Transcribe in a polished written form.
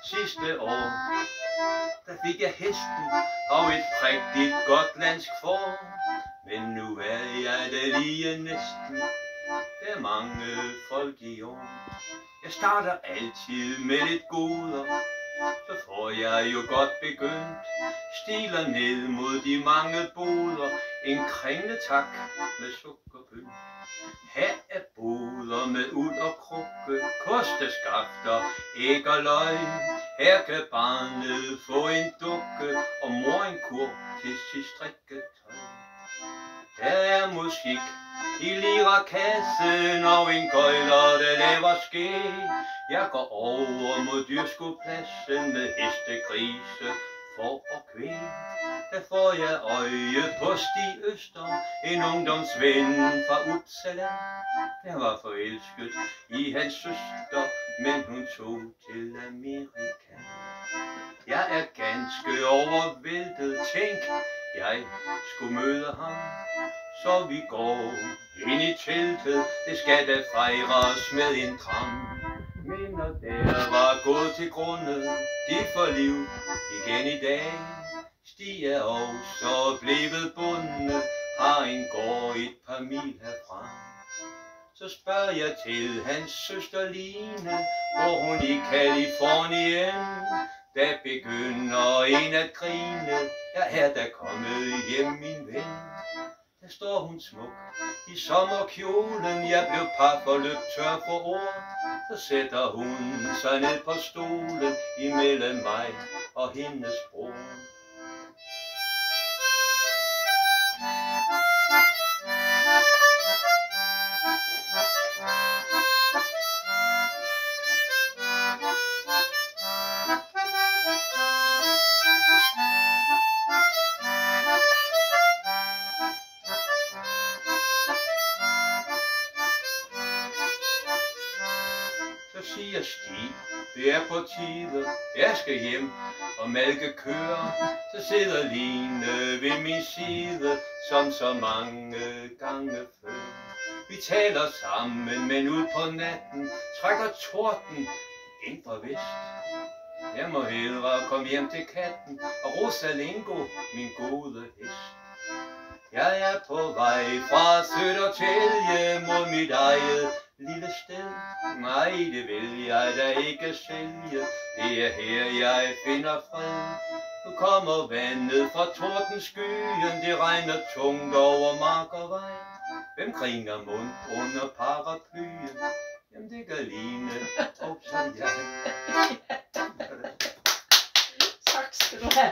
Sidste år, der fik jeg hesten og et prægtigt gotlandsk får. Men nu er jeg da lige næsten, der er mange folk i år. Jeg starter altid med lidt goder, så får jeg jo godt begyndt. Stiler ned mod de mange boder, en kringletak med sukkerpynt. Her er boder med uld og krukke, kosteskafter, æg og løg. Her kan barnet få en dukke, og mor en kur til sit strikketøj. Her er musik i lirakassen, og en gøjler, der laver skæg. Jeg går over mod dyrskopladsen med heste, grise, får og kvæg. Der får jeg øje på Stig Øster, en ungdomsven fra Uppsala. Jeg var forelsket i hans søster, men hun tog til Amerika. Jeg er ganske overvældet, tænk, jeg skulle møde ham. Så vi går ind i teltet, det skal da fejres med en kram. Men når der var gået til grunde, de får liv igen i dag. Stig er også blevet bundet, har en gård et par mil herfra. Så spørger jeg til hans søster Line, hvor hun i Californien. Der begynder en at grine, jeg er da kommet hjem, min ven. Der står hun smuk i sommerkjolen, jeg blev parforløbt tør for ord. Så sætter hun sig ned på stolen imellem mig og hendes bror. Så siger Stig, det er på tide, jeg skal hjem og malke køer. Så sidder Line ved min side, som så mange gange før. Vi taler sammen, men ud på natten trækker torden ind fra vest. Jeg må hellere komme hjem til katten og Rosalingo, min gode hest. Jeg er på vej fra Södertälje mod mit eget lille sted. Nej, det vil jeg da ikke sælge, det er her jeg finder fred. Nu kommer vandet fra tordenskyen, det regner tungt over mark og vej. Hvem griner mund under paraplyen? Jamen det gør Line, og så jeg. Tak skal du have.